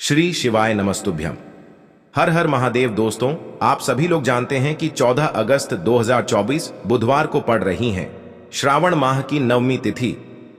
श्री शिवाय नमस्तुभ्यम। हर हर महादेव। दोस्तों, आप सभी लोग जानते हैं कि 14 अगस्त 2024 बुधवार को पड़ रही है श्रावण माह की नवमी तिथि।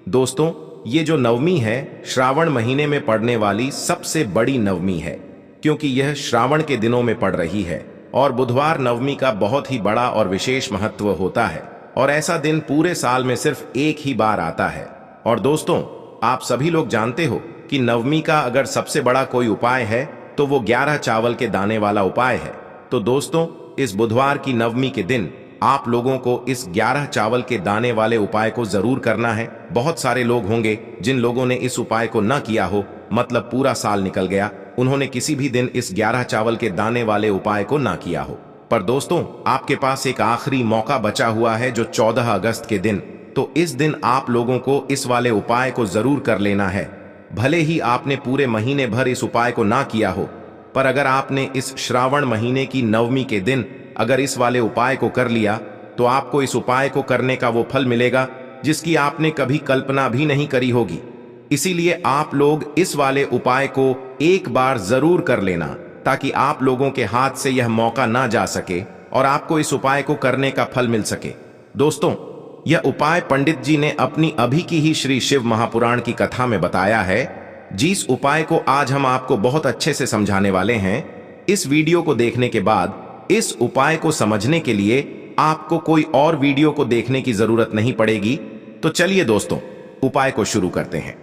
दोस्तों, ये जो नवमी है श्रावण महीने में पड़ने वाली सबसे बड़ी नवमी है, क्योंकि यह श्रावण के दिनों में पड़ रही है और बुधवार नवमी का बहुत ही बड़ा और विशेष महत्व होता है और ऐसा दिन पूरे साल में सिर्फ एक ही बार आता है। और दोस्तों, आप सभी लोग जानते हो कि नवमी का अगर सबसे बड़ा कोई उपाय है तो वो 11 चावल के दाने वाला उपाय है। तो दोस्तों, इस बुधवार की नवमी के दिन आप लोगों को इस 11 चावल के दाने वाले उपाय को जरूर करना है। बहुत सारे लोग होंगे जिन लोगों ने इस उपाय को न किया हो, मतलब पूरा साल निकल गया, उन्होंने किसी भी दिन इस 11 चावल के दाने वाले उपाय को ना किया हो। पर दोस्तों, आपके पास एक आखिरी मौका बचा हुआ है जो 14 अगस्त के दिन। तो इस दिन आप लोगों को इस वाले उपाय को जरूर कर लेना है। भले ही आपने पूरे महीने भर इस उपाय को ना किया हो, पर अगर आपने इस श्रावण महीने की नवमी के दिन अगर इस वाले उपाय को कर लिया तो आपको इस उपाय को करने का वो फल मिलेगा जिसकी आपने कभी कल्पना भी नहीं करी होगी। इसीलिए आप लोग इस वाले उपाय को एक बार जरूर कर लेना, ताकि आप लोगों के हाथ से यह मौका ना जा सके और आपको इस उपाय को करने का फल मिल सके। दोस्तों, यह उपाय पंडित जी ने अपनी अभी की ही श्री शिव महापुराण की कथा में बताया है। जिस उपाय को आज हम आपको बहुत अच्छे से समझाने वाले हैं, इस वीडियो को देखने के बाद इस उपाय को समझने के लिए आपको कोई और वीडियो को देखने की जरूरत नहीं पड़ेगी। तो चलिए दोस्तों, उपाय को शुरू करते हैं।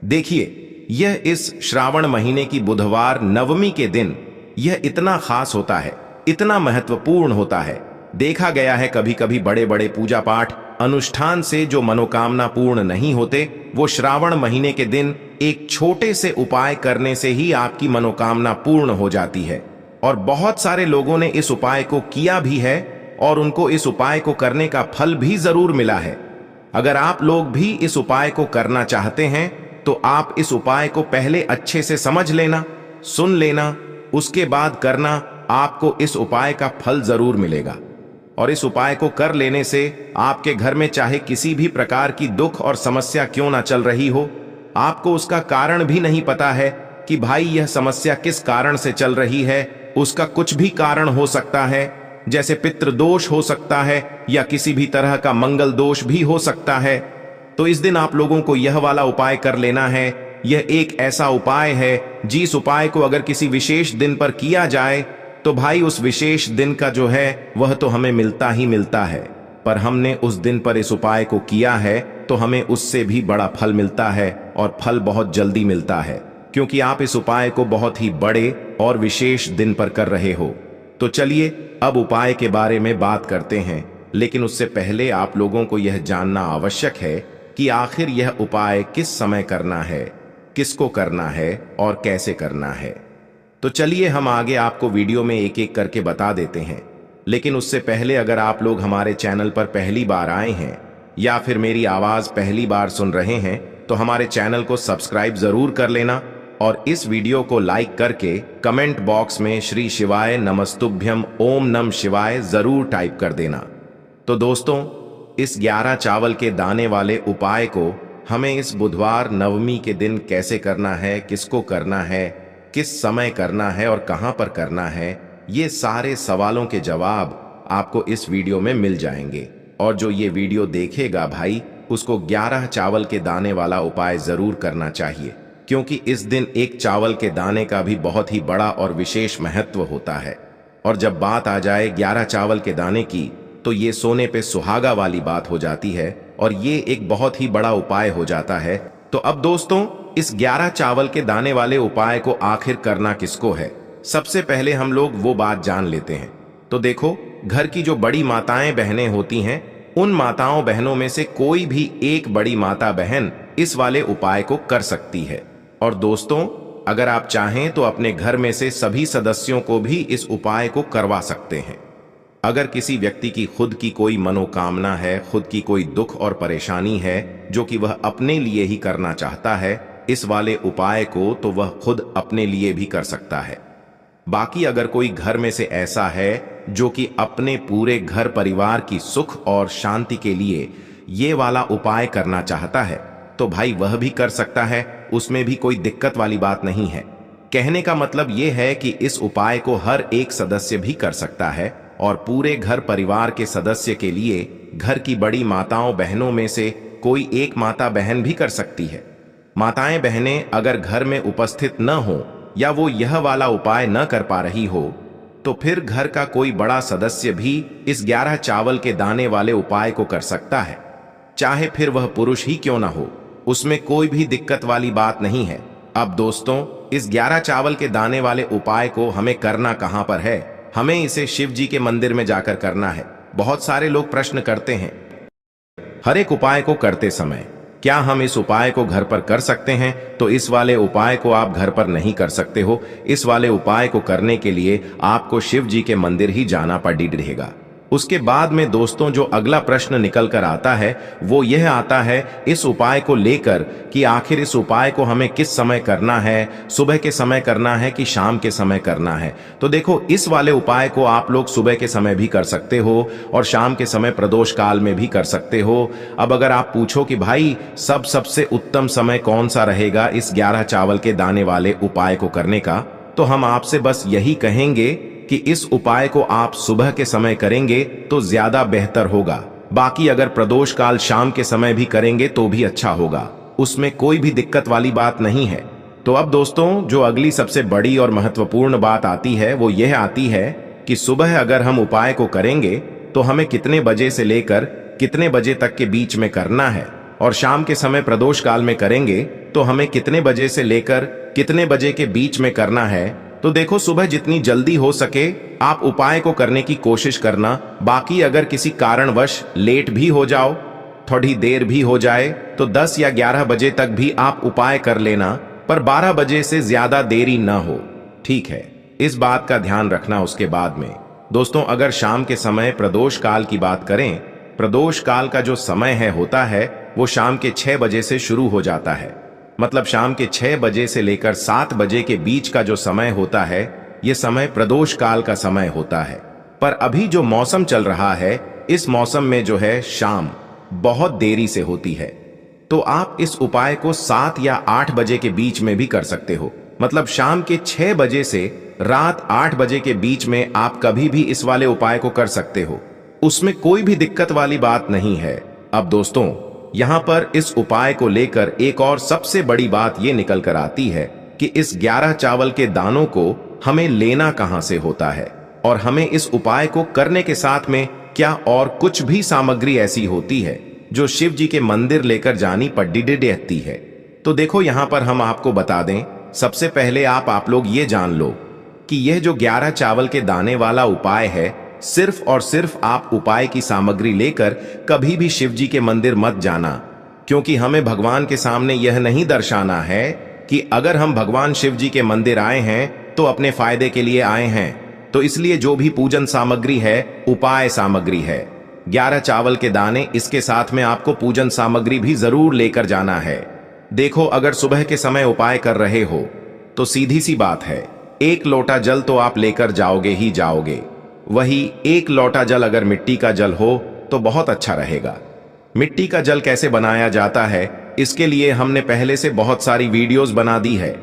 देखिए, यह इस श्रावण महीने की बुधवार नवमी के दिन यह इतना खास होता है, इतना महत्वपूर्ण होता है। देखा गया है कभी कभी बड़े बड़े पूजा पाठ अनुष्ठान से जो मनोकामना पूर्ण नहीं होते, वो श्रावण महीने के दिन एक छोटे से उपाय करने से ही आपकी मनोकामना पूर्ण हो जाती है। और बहुत सारे लोगों ने इस उपाय को किया भी है और उनको इस उपाय को करने का फल भी जरूर मिला है। अगर आप लोग भी इस उपाय को करना चाहते हैं तो आप इस उपाय को पहले अच्छे से समझ लेना, सुन लेना, उसके बाद करना। आपको इस उपाय का फल जरूर मिलेगा। और इस उपाय को कर लेने से आपके घर में चाहे किसी भी प्रकार की दुख और समस्या क्यों ना चल रही हो, आपको उसका कारण भी नहीं पता है कि भाई यह समस्या किस कारण से चल रही है, उसका कुछ भी कारण हो सकता है, जैसे पितृदोष हो सकता है या किसी भी तरह का मंगल दोष भी हो सकता है। तो इस दिन आप लोगों को यह वाला उपाय कर लेना है। यह एक ऐसा उपाय है जिस उपाय को अगर किसी विशेष दिन पर किया जाए तो भाई उस विशेष दिन का जो है वह तो हमें मिलता ही मिलता है, पर हमने उस दिन पर इस उपाय को किया है तो हमें उससे भी बड़ा फल मिलता है और फल बहुत जल्दी मिलता है, क्योंकि आप इस उपाय को बहुत ही बड़े और विशेष दिन पर कर रहे हो। तो चलिए अब उपाय के बारे में बात करते हैं, लेकिन उससे पहले आप लोगों को यह जानना आवश्यक है कि आखिर यह उपाय किस समय करना है, किसको करना है और कैसे करना है। तो चलिए हम आगे आपको वीडियो में एक एक करके बता देते हैं। लेकिन उससे पहले अगर आप लोग हमारे चैनल पर पहली बार आए हैं या फिर मेरी आवाज पहली बार सुन रहे हैं तो हमारे चैनल को सब्सक्राइब जरूर कर लेना और इस वीडियो को लाइक करके कमेंट बॉक्स में श्री शिवाय नमस्तुभ्यम ओम नम शिवाय जरूर टाइप कर देना। तो दोस्तों, इस 11 चावल के दाने वाले उपाय को हमें इस बुधवार नवमी के दिन कैसे करना है, किसको करना है, किस समय करना है और कहां पर करना है, ये सारे सवालों के जवाब आपको इस वीडियो में मिल जाएंगे। और जो ये वीडियो देखेगा भाई, उसको 11 चावल के दाने वाला उपाय जरूर करना चाहिए, क्योंकि इस दिन एक चावल के दाने का भी बहुत ही बड़ा और विशेष महत्व होता है। और जब बात आ जाए 11 चावल के दाने की, तो ये सोने पे सुहागा वाली बात हो जाती है और ये एक बहुत ही बड़ा उपाय हो जाता है। तो अब दोस्तों, इस 11 चावल के दाने वाले उपाय को आखिर करना किसको है, सबसे पहले हम लोग वो बात जान लेते हैं। तो देखो, घर की जो बड़ी माताएं बहनें होती हैं, उन माताओं बहनों में से कोई भी एक बड़ी माता बहन इस वाले उपाय को कर सकती है। और दोस्तों, अगर आप चाहें तो अपने घर में से सभी सदस्यों को भी इस उपाय को करवा सकते हैं। अगर किसी व्यक्ति की खुद की कोई मनोकामना है, खुद की कोई दुख और परेशानी है जो कि वह अपने लिए ही करना चाहता है इस वाले उपाय को, तो वह खुद अपने लिए भी कर सकता है। बाकी अगर कोई घर में से ऐसा है जो कि अपने पूरे घर परिवार की सुख और शांति के लिए ये वाला उपाय करना चाहता है, तो भाई वह भी कर सकता है, उसमें भी कोई दिक्कत वाली बात नहीं है। कहने का मतलब ये है कि इस उपाय को हर एक सदस्य भी कर सकता है और पूरे घर परिवार के सदस्य के लिए घर की बड़ी माताओं बहनों में से कोई एक माता बहन भी कर सकती है। माताएं बहनें अगर घर में उपस्थित न हो या वो यह वाला उपाय न कर पा रही हो तो फिर घर का कोई बड़ा सदस्य भी इस 11 चावल के दाने वाले उपाय को कर सकता है, चाहे फिर वह पुरुष ही क्यों ना हो, उसमें कोई भी दिक्कत वाली बात नहीं है। अब दोस्तों, इस 11 चावल के दाने वाले उपाय को हमें करना कहां पर है? हमें इसे शिव जी के मंदिर में जाकर करना है। बहुत सारे लोग प्रश्न करते हैं हर एक उपाय को करते समय क्या हम इस उपाय को घर पर कर सकते हैं? तो इस वाले उपाय को आप घर पर नहीं कर सकते हो। इस वाले उपाय को करने के लिए आपको शिव जी के मंदिर ही जाना पड़ेगा। उसके बाद में दोस्तों जो अगला प्रश्न निकल कर आता है वो यह आता है इस उपाय को लेकर कि आखिर इस उपाय को हमें किस समय करना है, सुबह के समय करना है कि शाम के समय करना है? तो देखो, इस वाले उपाय को आप लोग सुबह के समय भी कर सकते हो और शाम के समय प्रदोष काल में भी कर सकते हो। अब अगर आप पूछो कि भाई सबसे उत्तम समय कौन सा रहेगा इस 11 चावल के दाने वाले उपाय को करने का, तो हम आपसे बस यही कहेंगे कि इस उपाय को आप सुबह के समय करेंगे तो ज्यादा बेहतर होगा। बाकी अगर प्रदोष काल शाम के समय भी करेंगे तो भी अच्छा होगा, उसमें कोई भी दिक्कत वाली बात नहीं है। तो अब दोस्तों जो अगली सबसे बड़ी और महत्वपूर्ण बात आती है वो यह आती है कि सुबह अगर हम उपाय को करेंगे तो हमें कितने बजे से लेकर कितने बजे तक के बीच में करना है, और शाम के समय प्रदोष काल में करेंगे तो हमें कितने बजे से लेकर कितने बजे के बीच में करना है। तो देखो, सुबह जितनी जल्दी हो सके आप उपाय को करने की कोशिश करना। बाकी अगर किसी कारणवश लेट भी हो जाओ, थोड़ी देर भी हो जाए, तो 10 या 11 बजे तक भी आप उपाय कर लेना, पर 12 बजे से ज्यादा देरी ना हो, ठीक है? इस बात का ध्यान रखना। उसके बाद में दोस्तों अगर शाम के समय प्रदोष काल की बात करें, प्रदोष काल का जो समय होता है वो शाम के 6 बजे से शुरू हो जाता है। मतलब शाम के 6 बजे से लेकर 7 बजे के बीच का जो समय होता है ये समय प्रदोष काल का समय होता है। पर अभी जो मौसम चल रहा है इस मौसम में जो है शाम बहुत देरी से होती है, तो आप इस उपाय को 7 या 8 बजे के बीच में भी कर सकते हो। मतलब शाम के 6 बजे से रात 8 बजे के बीच में आप कभी भी इस वाले उपाय को कर सकते हो, उसमें कोई भी दिक्कत वाली बात नहीं है। अब दोस्तों यहां पर इस उपाय को लेकर एक और सबसे बड़ी बात यह निकल कर आती है कि इस 11 चावल के दानों को हमें लेना कहां से होता है, और हमें इस उपाय को करने के साथ में क्या और कुछ भी सामग्री ऐसी होती है जो शिव जी के मंदिर लेकर जानी पड़ती है। तो देखो यहां पर हम आपको बता दें, सबसे पहले आप लोग ये जान लो कि यह जो 11 चावल के दाने वाला उपाय है, सिर्फ और सिर्फ आप उपाय की सामग्री लेकर कभी भी शिव जी के मंदिर मत जाना, क्योंकि हमें भगवान के सामने यह नहीं दर्शाना है कि अगर हम भगवान शिव जी के मंदिर आए हैं तो अपने फायदे के लिए आए हैं। तो इसलिए जो भी पूजन सामग्री है उपाय सामग्री है, 11 चावल के दाने, इसके साथ में आपको पूजन सामग्री भी जरूर लेकर जाना है। देखो अगर सुबह के समय उपाय कर रहे हो तो सीधी सी बात है, 1 लोटा जल तो आप लेकर जाओगे ही जाओगे। वही 1 लोटा जल अगर मिट्टी का जल हो तो बहुत अच्छा रहेगा। मिट्टी का जल कैसे बनाया जाता है इसके लिए हमने पहले से बहुत सारी वीडियोस बना दी है।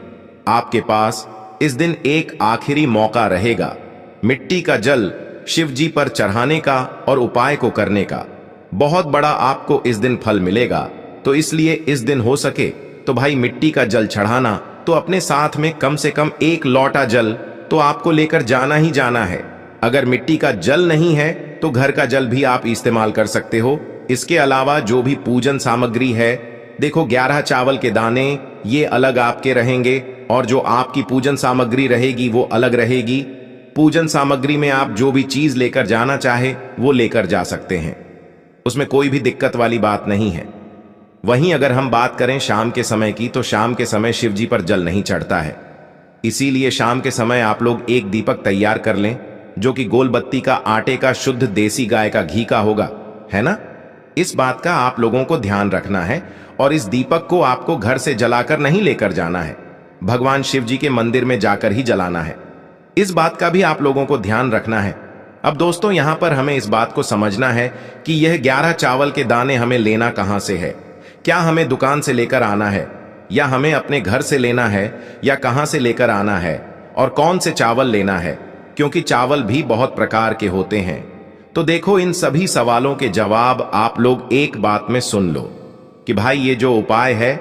आपके पास इस दिन एक आखिरी मौका रहेगा मिट्टी का जल शिव जी पर चढ़ाने का और उपाय को करने का। बहुत बड़ा आपको इस दिन फल मिलेगा, तो इसलिए इस दिन हो सके तो भाई मिट्टी का जल चढ़ाना, तो अपने साथ में कम से कम 1 लोटा जल तो आपको लेकर जाना ही जाना है। अगर मिट्टी का जल नहीं है तो घर का जल भी आप इस्तेमाल कर सकते हो। इसके अलावा जो भी पूजन सामग्री है, देखो 11 चावल के दाने ये अलग आपके रहेंगे और जो आपकी पूजन सामग्री रहेगी वो अलग रहेगी। पूजन सामग्री में आप जो भी चीज लेकर जाना चाहे वो लेकर जा सकते हैं, उसमें कोई भी दिक्कत वाली बात नहीं है। वहीं अगर हम बात करें शाम के समय की, तो शाम के समय शिव जी पर जल नहीं चढ़ता है, इसीलिए शाम के समय आप लोग एक दीपक तैयार कर लें जो कि गोल बत्ती का आटे का शुद्ध देसी गाय का घी का होगा, है ना? इस बात का आप लोगों को ध्यान रखना है, और इस दीपक को आपको घर से जलाकर नहीं लेकर जाना है, भगवान शिव जी के मंदिर में जाकर ही जलाना है। इस बात का भी आप लोगों को ध्यान रखना है। अब दोस्तों यहां पर हमें इस बात को समझना है कि यह 11 चावल के दाने हमें लेना कहां से है। क्या हमें दुकान से लेकर आना है? या हमें अपने घर से लेना है या कहां से लेकर आना है और कौन से चावल लेना है, क्योंकि चावल भी बहुत प्रकार के होते हैं। तो देखो, इन सभी सवालों के जवाब आप लोग एक बात में सुन लो कि भाई ये जो उपाय है,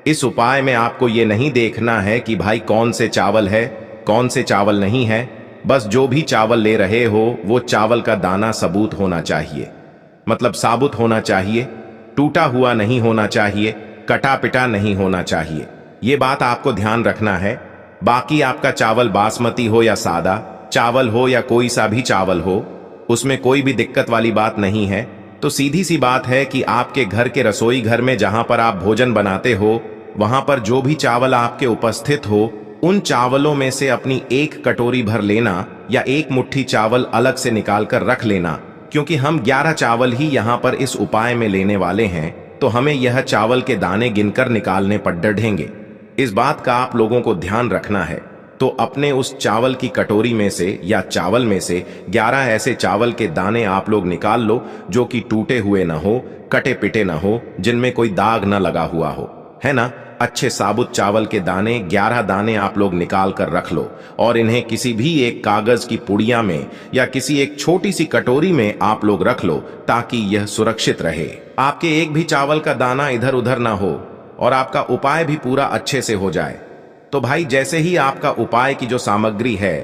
इस उपाय में आपको ये नहीं देखना है कि भाई कौन से चावल है कौन से चावल नहीं है। बस जो भी चावल ले रहे हो वो चावल का दाना सबूत होना चाहिए, मतलब साबुत होना चाहिए, टूटा हुआ नहीं होना चाहिए, कटा पिटा नहीं होना चाहिए। ये बात आपको ध्यान रखना है। बाकी आपका चावल बासमती हो या सादा चावल हो या कोई सा भी चावल हो, उसमें कोई भी दिक्कत वाली बात नहीं है। तो सीधी सी बात है कि आपके घर के रसोई घर में जहां पर आप भोजन बनाते हो, वहां पर जो भी चावल आपके उपस्थित हो, उन चावलों में से अपनी एक कटोरी भर लेना या एक मुट्ठी चावल अलग से निकाल कर रख लेना, क्योंकि हम 11 चावल ही यहां पर इस उपाय में लेने वाले हैं। तो हमें यह चावल के दाने गिनकर निकालने पड़ेंगे। इस बात का आप लोगों को ध्यान रखना है। तो अपने उस चावल की कटोरी में से या चावल में से 11 ऐसे चावल के दाने आप लोग निकाल लो जो कि टूटे हुए ना हो, कटे पिटे ना हो, जिनमें कोई दाग ना लगा हुआ हो, है ना। अच्छे साबुत चावल के दाने 11 दाने आप लोग निकाल कर रख लो और इन्हें किसी भी एक कागज की पुड़िया में या किसी एक छोटी सी कटोरी में आप लोग रख लो, ताकि यह सुरक्षित रहे। आपके एक भी चावल का दाना इधर उधर ना हो और आपका उपाय भी पूरा अच्छे से हो जाए। तो भाई, जैसे ही आपका उपाय की जो सामग्री है,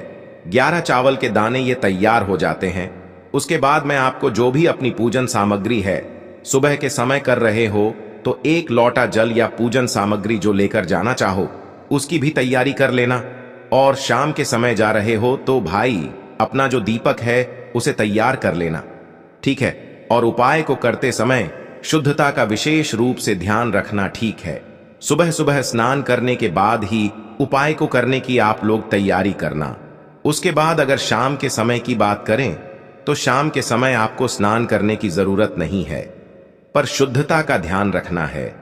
11 चावल के दाने ये तैयार हो जाते हैं, उसके बाद मैं आपको जो भी अपनी पूजन सामग्री है, सुबह के समय कर रहे हो तो 1 लोटा जल या पूजन सामग्री जो लेकर जाना चाहो उसकी भी तैयारी कर लेना। और शाम के समय जा रहे हो तो भाई अपना जो दीपक है उसे तैयार कर लेना, ठीक है। और उपाय को करते समय शुद्धता का विशेष रूप से ध्यान रखना, ठीक है। सुबह सुबह स्नान करने के बाद ही उपाय को करने की आप लोग तैयारी करना। उसके बाद अगर शाम के समय की बात करें तो शाम के समय आपको स्नान करने की जरूरत नहीं है, पर शुद्धता का ध्यान रखना है।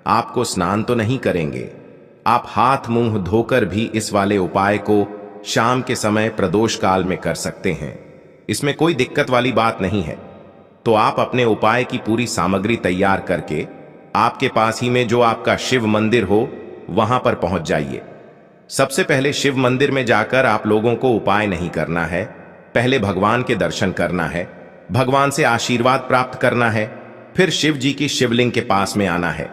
आपको स्नान तो नहीं करेंगे, आप हाथ मुंह धोकर भी इस वाले उपाय को शाम के समय प्रदोष काल में कर सकते हैं। इसमें कोई दिक्कत वाली बात नहीं है। तो आप अपने उपाय की पूरी सामग्री तैयार करके आपके पास ही में जो आपका शिव मंदिर हो वहां पर पहुंच जाइए। सबसे पहले शिव मंदिर में जाकर आप लोगों को उपाय नहीं करना है, पहले भगवान के दर्शन करना है, भगवान से आशीर्वाद प्राप्त करना है। फिर शिव जी की शिवलिंग के पास में आना है।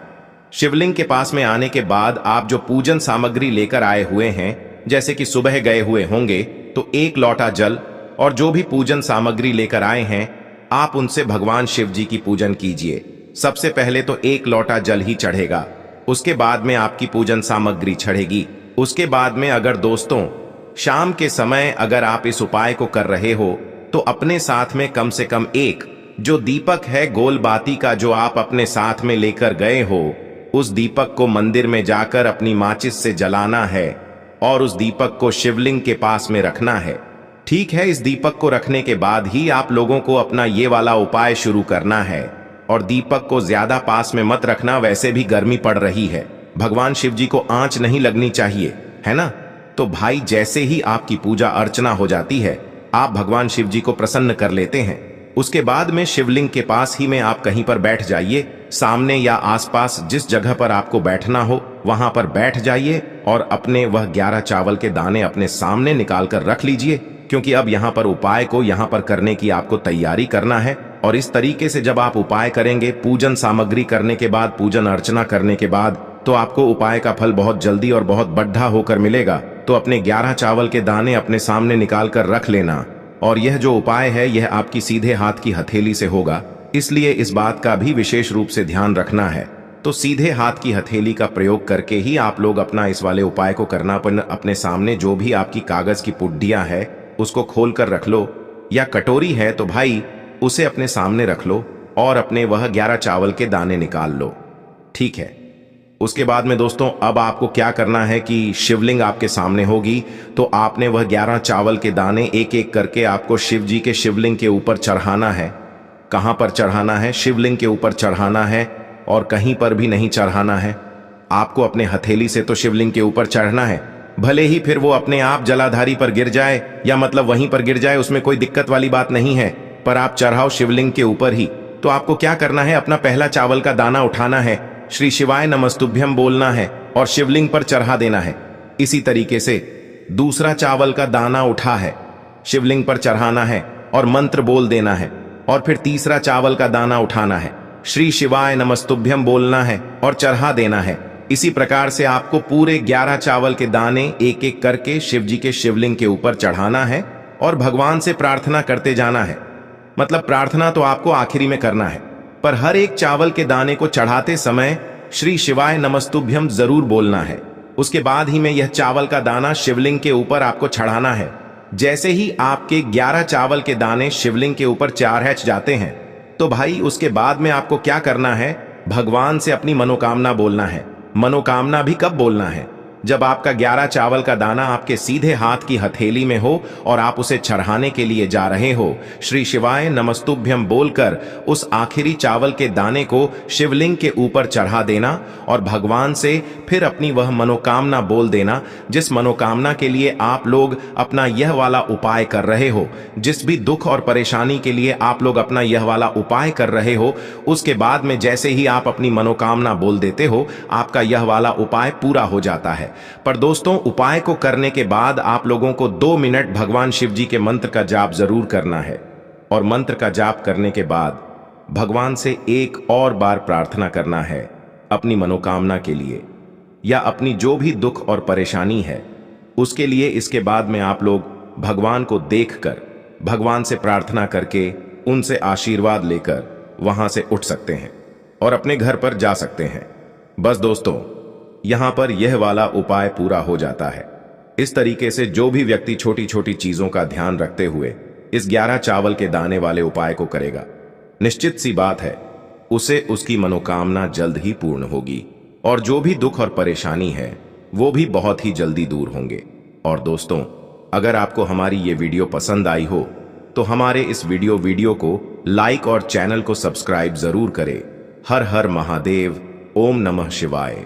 शिवलिंग के पास में आने के बाद आप जो पूजन सामग्री लेकर आए हुए हैं, जैसे कि सुबह गए हुए होंगे तो 1 लोटा जल और जो भी पूजन सामग्री लेकर आए हैं, आप उनसे भगवान शिव जी की पूजन कीजिए। सबसे पहले तो 1 लोटा जल ही चढ़ेगा, उसके बाद में आपकी पूजन सामग्री चढ़ेगी। उसके बाद में अगर दोस्तों शाम के समय अगर आप इस उपाय को कर रहे हो तो अपने साथ में कम से कम एक जो दीपक है गोल बाती का जो आप अपने साथ में लेकर गए हो, उस दीपक को मंदिर में जाकर अपनी माचिस से जलाना है और उस दीपक को शिवलिंग के पास में रखना है, ठीक है। इस दीपक को रखने के बाद ही आप लोगों को अपना ये वाला उपाय शुरू करना है। और दीपक को ज्यादा पास में मत रखना, वैसे भी गर्मी पड़ रही है, भगवान शिव जी को आंच नहीं लगनी चाहिए, है ना। तो भाई, जैसे ही आपकी पूजा अर्चना हो जाती है, आप भगवान शिव जी को प्रसन्न कर लेते हैं। उसके बाद में शिवलिंग के पास ही में आप कहीं पर बैठ जाइए, सामने या आसपास जिस जगह पर आपको बैठना हो वहां पर बैठ जाइए और अपने वह 11 चावल के दाने अपने सामने निकाल कर रख लीजिए, क्योंकि अब यहाँ पर उपाय को यहाँ पर करने की आपको तैयारी करना है। और इस तरीके से जब आप उपाय करेंगे, पूजन सामग्री करने के बाद, पूजन अर्चना करने के बाद, तो आपको उपाय का फल बहुत जल्दी और बहुत बढ़ा होकर मिलेगा। तो अपने 11 चावल के दाने अपने सामने निकाल कर रख लेना। और यह जो उपाय है यह आपकी सीधे हाथ की हथेली से होगा, इसलिए इस बात का भी विशेष रूप से ध्यान रखना है। तो सीधे हाथ की हथेली का प्रयोग करके ही आप लोग अपना इस वाले उपाय को करना। अपने सामने जो भी आपकी कागज की पुड्डियां है उसको खोल कर रख लो, या कटोरी है तो भाई उसे अपने सामने रख लो और अपने वह 11 चावल के दाने निकाल लो, ठीक है। उसके बाद में दोस्तों अब आपको क्या करना है कि शिवलिंग आपके सामने होगी, तो आपने वह 11 चावल के दाने एक एक करके आपको शिव जी के शिवलिंग के ऊपर चढ़ाना है। कहां पर चढ़ाना है? शिवलिंग के ऊपर चढ़ाना है और कहीं पर भी नहीं चढ़ाना है। आपको अपने हथेली से तो शिवलिंग के ऊपर चढ़ना है, भले ही फिर वो अपने आप जलाधारी पर गिर जाए या मतलब वहीं पर गिर जाए, उसमें कोई दिक्कत वाली बात नहीं है, पर आप चढ़ाओ शिवलिंग के ऊपर ही। तो आपको क्या करना है, अपना पहला चावल का दाना उठाना है, श्री शिवाय नमस्तुभ्यम बोलना है और शिवलिंग पर चढ़ा देना है। इसी तरीके से दूसरा चावल का दाना उठा है, शिवलिंग पर चढ़ाना है और मंत्र बोल देना है। और फिर तीसरा चावल का दाना उठाना है, श्री शिवाय नमस्तुभ्यम बोलना है और चढ़ा देना है। इसी प्रकार से आपको पूरे 11 चावल के दाने एक एक करके शिव जी के शिवलिंग के ऊपर चढ़ाना है और भगवान से प्रार्थना करते जाना है। मतलब प्रार्थना तो आपको आखिरी में करना है, पर हर एक चावल के दाने को चढ़ाते समय श्री शिवाय नमस्तुभ्यम जरूर बोलना है। उसके बाद ही में यह चावल का दाना शिवलिंग के ऊपर आपको चढ़ाना है। जैसे ही आपके 11 चावल के दाने शिवलिंग के ऊपर चढ़ जाते हैं तो भाई उसके बाद में आपको क्या करना है, भगवान से अपनी मनोकामना बोलना है। मनोकामना भी कब बोलना है, जब आपका 11 चावल का दाना आपके सीधे हाथ की हथेली में हो और आप उसे चढ़ाने के लिए जा रहे हो। श्री शिवाय नमस्तुभ्यम बोलकर उस आखिरी चावल के दाने को शिवलिंग के ऊपर चढ़ा देना और भगवान से फिर अपनी वह मनोकामना बोल देना, जिस मनोकामना के लिए आप लोग अपना यह वाला उपाय कर रहे हो। जिस भी दुख और परेशानी के लिए आप लोग अपना यह वाला उपाय कर रहे हो, उसके बाद में जैसे ही आप अपनी मनोकामना बोल देते हो, आपका यह वाला उपाय पूरा हो जाता है। पर दोस्तों, उपाय को करने के बाद आप लोगों को 2 मिनट भगवान शिव जी के मंत्र का जाप जरूर करना है। और मंत्र का जाप करने के बाद भगवान से एक और बार प्रार्थना करना है अपनी मनोकामना के लिए या अपनी जो भी दुख और परेशानी है उसके लिए। इसके बाद में आप लोग भगवान को देखकर भगवान से प्रार्थना करके उनसे आशीर्वाद लेकर वहां से उठ सकते हैं और अपने घर पर जा सकते हैं। बस दोस्तों, यहां पर यह वाला उपाय पूरा हो जाता है। इस तरीके से जो भी व्यक्ति छोटी छोटी चीजों का ध्यान रखते हुए इस 11 चावल के दाने वाले उपाय को करेगा, निश्चित सी बात है उसे उसकी मनोकामना जल्द ही पूर्ण होगी और जो भी दुख और परेशानी है वो भी बहुत ही जल्दी दूर होंगे। और दोस्तों, अगर आपको हमारी ये वीडियो पसंद आई हो तो हमारे इस वीडियो को लाइक और चैनल को सब्सक्राइब जरूर करें। हर हर महादेव, ओम नमः शिवाय।